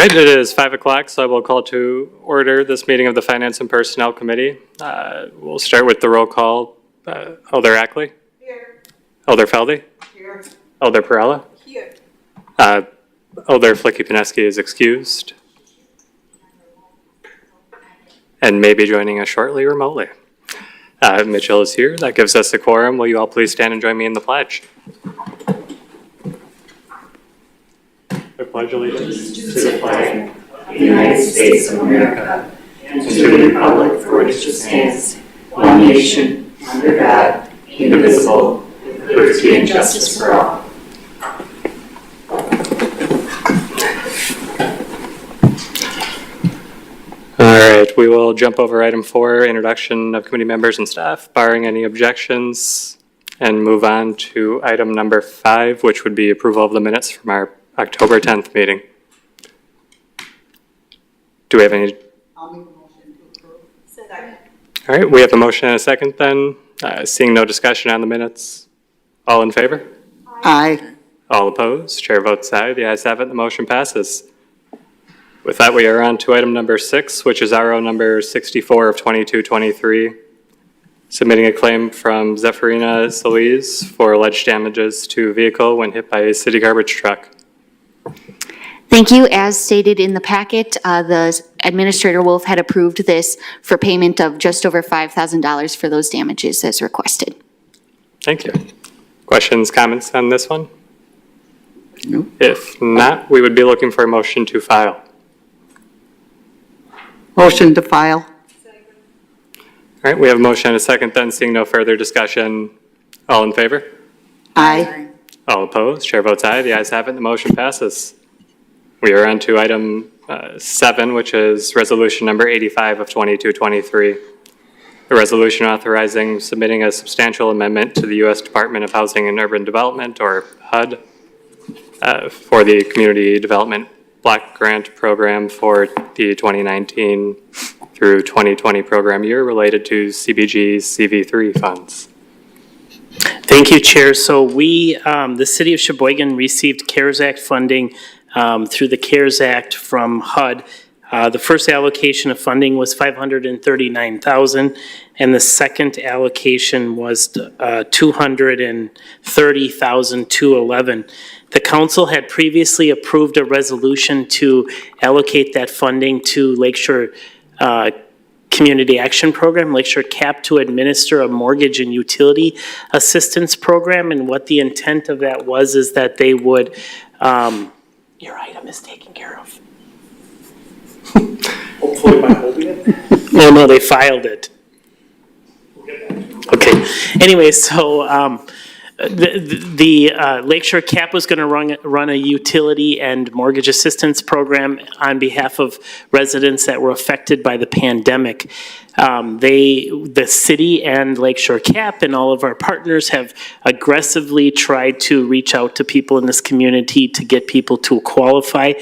right, it is 5 o'clock, so I will call to order this meeting of the Finance and Personnel Committee. We'll start with the roll call. Elder Ackley? Here. Elder Feldy? Here. Elder Perella? Here. Elder Flicky-Pineski is excused and may be joining us shortly remotely. Mitchell is here. That gives us a quorum. Will you all please stand and join me in the pledge? I pledge allegiance to the flag of the United States of America and to the republic for which it stands, one nation, under God, indivisible, with liberty and justice for all. All right, we will jump over item 4, introduction of committee members and staff, barring any objections, and move on to item number 5, which would be approval of the minutes from our October 10th meeting. Do we have any? I'll make a motion to approve. Second. All right, we have a motion and a second then. Seeing no discussion on the minutes. All in favor? Aye. All opposed? Chair votes aye. The ayes have it. The motion passes. With that, we are on to item number 6, which is RO number 64 of 2223. Submitting a claim from Zephyrina Solis for alleged damages to vehicle when hit by a city garbage truck. Thank you. As stated in the packet, the Administrator Wolf had approved this for payment of just over $5,000 for those damages as requested. Thank you. Questions, comments on this one? No. If not, we would be looking for a motion to file. Motion to file. All right, we have a motion and a second then. Seeing no further discussion. All in favor? Aye. All opposed? Chair votes aye. The ayes have it. The motion passes. We are on to item 7, which is resolution number 85 of 2223. A resolution authorizing submitting a substantial amendment to the U.S. Department of Housing and Urban Development, or HUD, for the Community Development Block Grant Program for the 2019 through 2020 program year related to CBG's CV3 funds. Thank you, Chair. So we, the City of Sheboygan, received CARES Act funding through the CARES Act from HUD. The first allocation of funding was $539,000, and the second allocation was $230,211. The council had previously approved a resolution to allocate that funding to Lakeshore Community Action Program, Lakeshore CAP, to administer a mortgage and utility assistance program. And what the intent of that was is that they would, your item is taken care of. Hopefully by holding it. Oh, no, they filed it. Okay. Anyway, so the Lakeshore CAP was going to run a utility and mortgage assistance program on behalf of residents that were affected by the pandemic. The city and Lakeshore CAP and all of our partners have aggressively tried to reach out to people in this community to get people to qualify.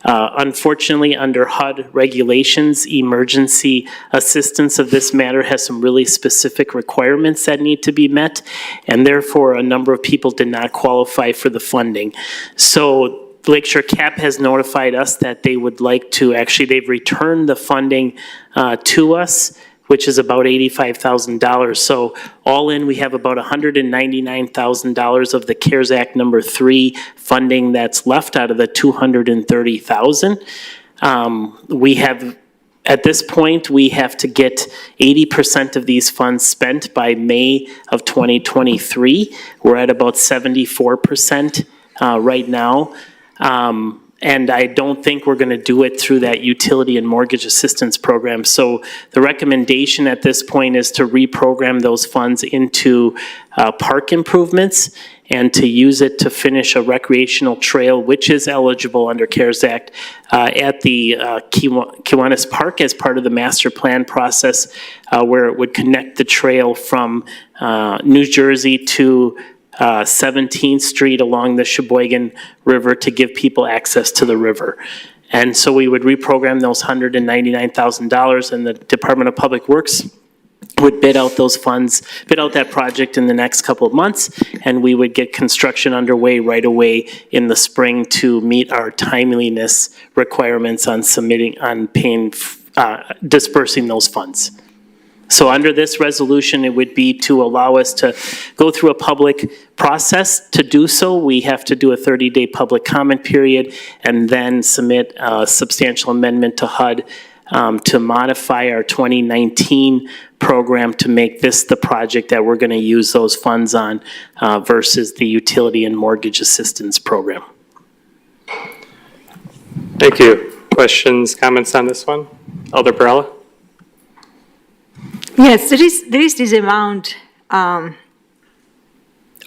Unfortunately, under HUD regulations, emergency assistance of this matter has some really specific requirements that need to be met, and therefore a number of people did not qualify for the funding. So Lakeshore CAP has notified us that they would like to, actually they've returned the funding to us, which is about $85,000. So all in, we have about $199,000 of the CARES Act number 3 funding that's left out of the $230,000. We have, at this point, we have to get 80% of these funds spent by May of 2023. We're at about 74% right now. And I don't think we're going to do it through that utility and mortgage assistance program. So the recommendation at this point is to reprogram those funds into park improvements and to use it to finish a recreational trail, which is eligible under CARES Act at the Kiwanis Park as part of the master plan process, where it would connect the trail from New Jersey to 17th Street along the Sheboygan River to give people access to the river. And so we would reprogram those $199,000, and the Department of Public Works would bid out those funds, bid out that project in the next couple of months, and we would get construction underway right away in the spring to meet our timeliness requirements on submitting, on paying, dispersing those funds. So under this resolution, it would be to allow us to go through a public process. To do so, we have to do a 30-day public comment period and then submit a substantial amendment to HUD to modify our 2019 program to make this the project that we're going to use those funds on versus the utility and mortgage assistance program. Thank you. Questions, comments on this one? Alder Perrella? Yes, there is this amount of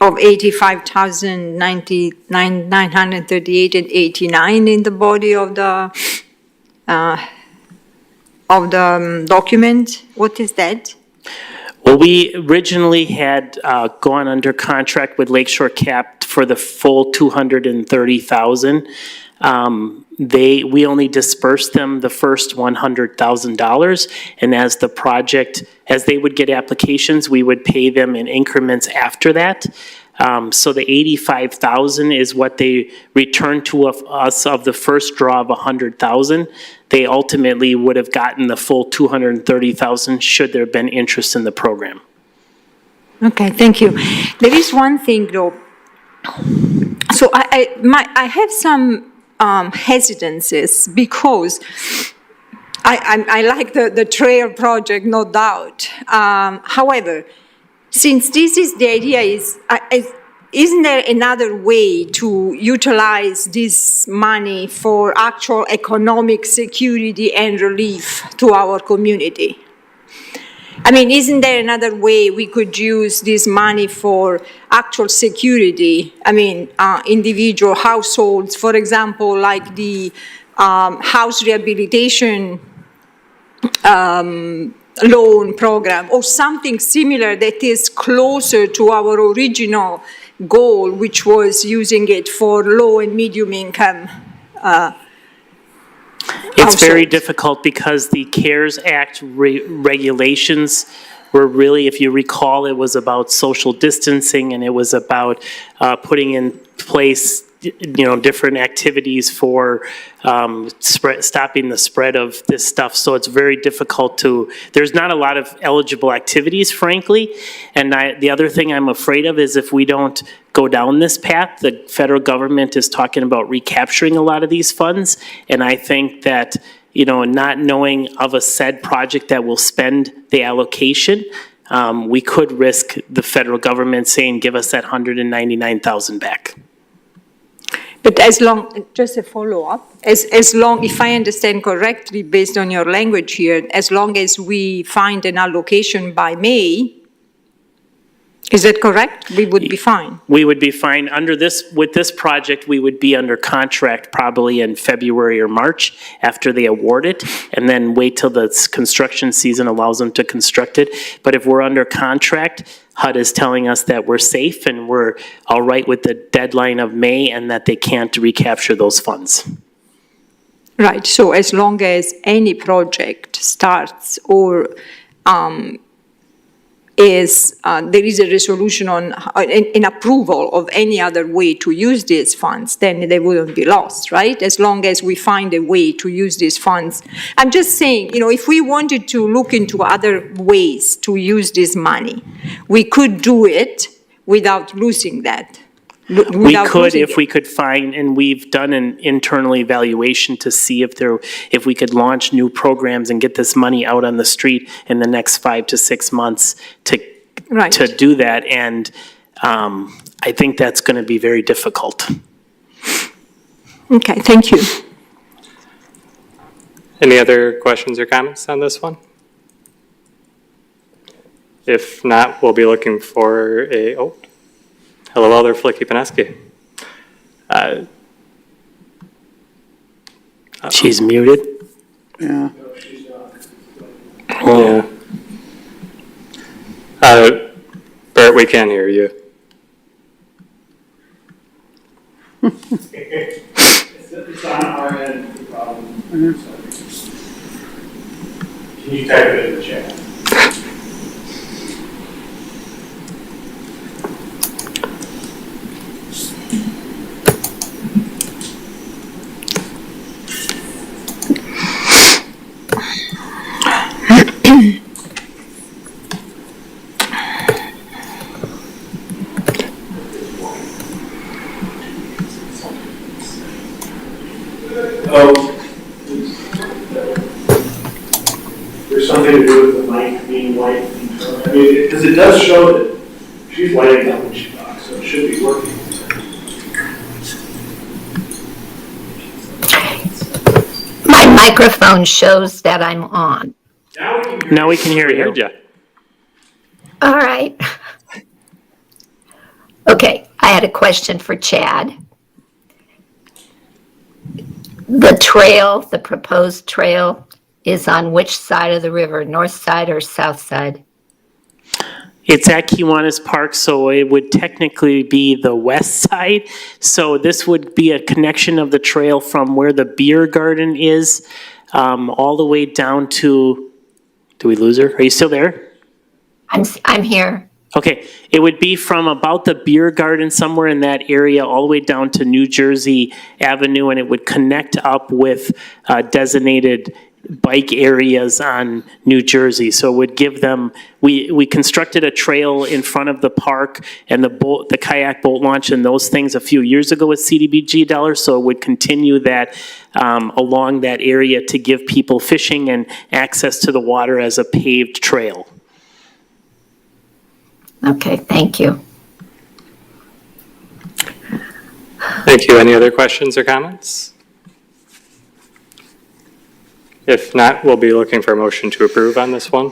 85,938 and 89 in the body of the document. What is that? Well, we originally had gone under contract with Lakeshore Cap for the full 230,000. We only dispersed them the first $100,000, and as they would get applications, we would pay them in increments after that. So the 85,000 is what they returned to us of the first draw of 100,000. They ultimately would have gotten the full 230,000 should there have been interest in the program. Okay, thank you. There is one thing though. So I have some hesitances because I like the trail project, no doubt. However, since this is the idea, isn't there another way to utilize this money for actual economic security and relief to our community? I mean, isn't there another way we could use this money for actual security? I mean, individual households, for example, like the house rehabilitation loan program or something similar that is closer to our original goal, which was using it for low and medium income It's very difficult because the CARES Act regulations were really, if you recall, it was about social distancing and it was about putting in place, different activities for stopping the spread of this stuff. So it's very difficult there's not a lot of eligible activities, frankly. And the other thing I'm afraid of is if we don't go down this path, the federal government is talking about recapturing a lot of these funds. And I think that, not knowing of a said project that will spend the allocation, we could risk the federal government saying, give us that $199,000 back. But just a follow-up, as long, if I understand correctly, based on your language here, as long as we find an allocation by May, is that correct? We would be fine. We would be fine with this project, we would be under contract probably in February or March after they award it, and then wait till the construction season allows them to construct it. But if we're under contract, HUD is telling us that we're safe and we're all right with the deadline of May and that they can't recapture those funds. Right, so as long as any project starts or there is a resolution on an approval of any other way to use these funds, then they wouldn't be lost, right? As long as we find a way to use these funds. I'm just saying, if we wanted to look into other ways to use this money, we could do it without losing that. We could if we could find, and we've done an internal evaluation to see if we could launch new programs and get this money out on the street in the next 5 to 6 months to do that. And I think that's going to be very difficult. Okay, thank you. Any other questions or comments on this one? If not, we'll be looking for hello, Alder Flicky-Paneski. She's muted. Yeah. Yeah. Bert, we can't hear you. It's on our end, the problem. Can you type it in the chat? Oh, there's something to do with the mic being white. I mean, because it does show that she's lighting up when she talks, so it should be working. My microphone shows that I'm on. Now we can hear We you. heard you. All right. Okay, I had a question for Chad. The trail, the proposed trail, is on which side of the river, north side or south side? It's at Kiwanis Park, so it would technically be the west side. So this would be a connection of the trail from where the beer garden is, all the way down to, do we lose her? Are you still there? I'm here. Okay, it would be from about the beer garden, somewhere in that area, all the way down to New Jersey Avenue, and it would connect up with designated bike areas on New Jersey. So it would give them, we constructed a trail in front of the park and the kayak boat launch and those things a few years ago with CDBG dollars. So it would continue that along that area to give people fishing and access to the water as a paved trail. Okay, thank you. Thank you. Any other questions or comments? If not, we'll be looking for a motion to approve on this one.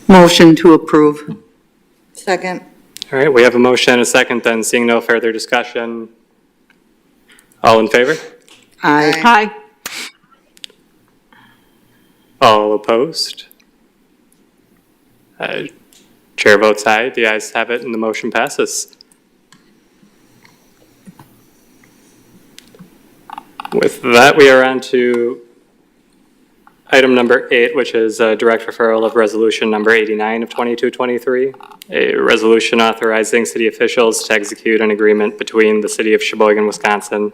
Motion to approve. Second. All right, we have a motion and a second, then seeing no further discussion. All in favor? Aye. Aye. All opposed? Chair votes aye. The ayes have it and the motion passes. With that, we are on to item number 8, which is a direct referral of resolution number 89 of 2223, a resolution authorizing city officials to execute an agreement between the city of Sheboygan, Wisconsin,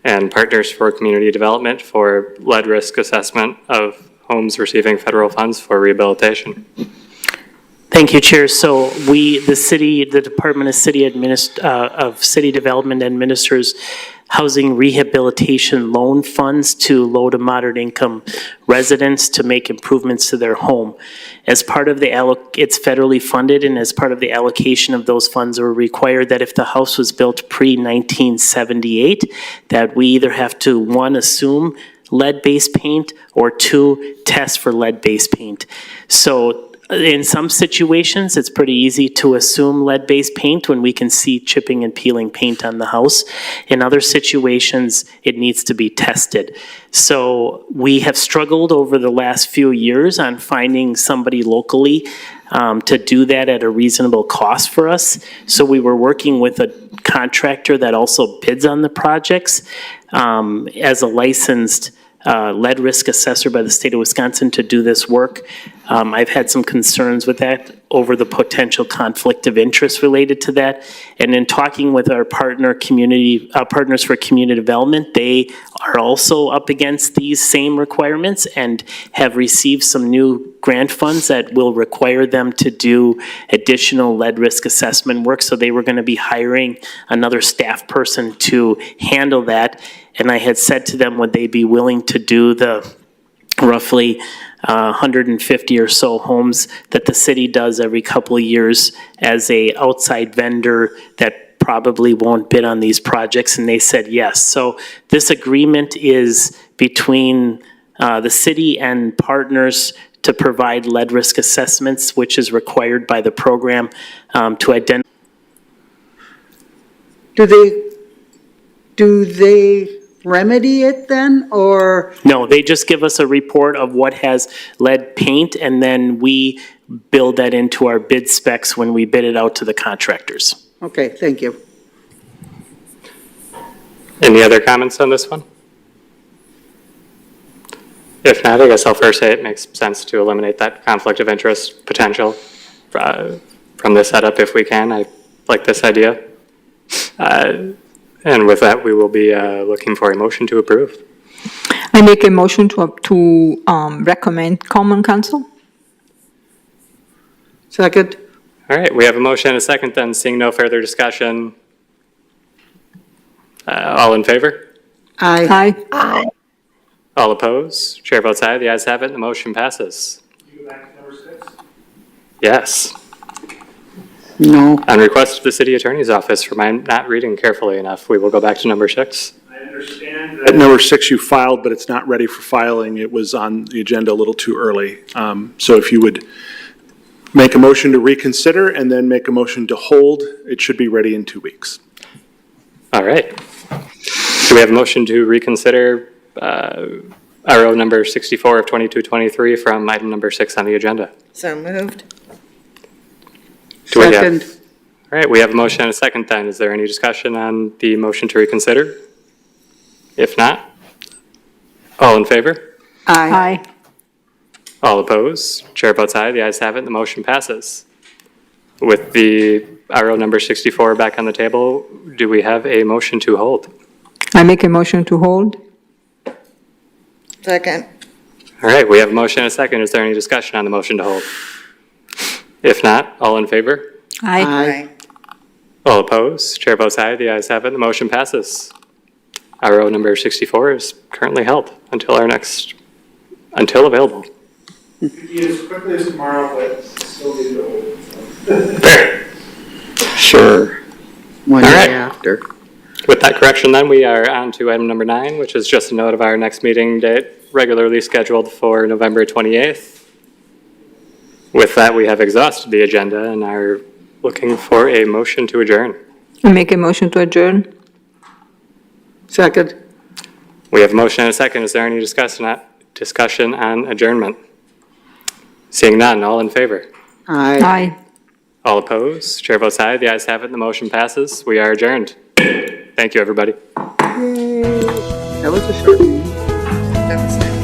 and Partners for Community Development for lead risk assessment of homes receiving federal funds for rehabilitation. Thank you, Chair. So the Department of City Development administers housing rehabilitation loan funds to low to moderate income residents to make improvements to their home. As part of it's federally funded, and as part of the allocation of those funds, we're required that if the house was built pre-1978, that we either have to, 1, assume lead-based paint, or 2, test for lead-based paint. So in some situations, it's pretty easy to assume lead-based paint when we can see chipping and peeling paint on the house. In other situations, it needs to be tested. So we have struggled over the last few years on finding somebody locally to do that at a reasonable cost for us. So we were working with a contractor that also bids on the projects as a licensed lead risk assessor by the state of Wisconsin to do this work. I've had some concerns with that over the potential conflict of interest related to that. And in talking with our Partners for Community Development, they are also up against these same requirements and have received some new grant funds that will require them to do additional lead risk assessment work. So they were going to be hiring another staff person to handle that. And I had said to them, would they be willing to do the roughly 150 or so homes that the city does every couple of years as a outside vendor that probably won't bid on these projects, and they said yes. So this agreement is between the city and Partners to provide lead risk assessments, which is required by the program to identify. Do they remedy it then, or? No, they just give us a report of what has lead paint, and then we build that into our bid specs when we bid it out to the contractors. Okay, thank you. Any other comments on this one? If not, I guess I'll first say it makes sense to eliminate that conflict of interest potential from the setup if we can. I like this idea. And with that, we will be looking for a motion to approve. I make a motion to recommend Common Council. Second. All right, we have a motion and a second, then seeing no further discussion. All in favor? Aye. Aye. Aye. All opposed? Chair votes aye. The ayes have it, and the motion passes. You go back to number 6. Yes. No. On request of the city attorney's office for my not reading carefully enough, we will go back to number 6. I understand that number 6 you filed, but it's not ready for filing. It was on the agenda a little too early. So if you would make a motion to reconsider and then make a motion to hold, it should be ready in 2 weeks. All right. Do we have a motion to reconsider RO number 64 of 2223 from item number 6 on the agenda? So moved. Do we have- Second. All right, we have a motion and a second then. Is there any discussion on the motion to reconsider? If not, all in favor? Aye. Aye. All opposed? Chair votes aye. The ayes have it, and the motion passes. With the RO number 64 back on the table, do we have a motion to hold? I make a motion to hold. Second. All right, we have a motion and a second. Is there any discussion on the motion to hold? If not, all in favor? Aye. Aye. All opposed? Chair votes aye. The ayes have it, and the motion passes. RO number 64 is currently held until until available. It could be as quickly as tomorrow, but still need to hold. Fair. Sure. One All day right. after. With that correction, then, we are on to item number 9, which is just a note of our next meeting date, regularly scheduled for November 28th. With that, we have exhausted the agenda and are looking for a motion to adjourn. I make a motion to adjourn. Second. We have a motion and a second. Is there any discussion on adjournment? Seeing none, all in favor? Aye. Aye. All opposed? Chair votes aye. The ayes have it, and the motion passes. We are adjourned. Thank you, everybody. That was a short meeting. That was it.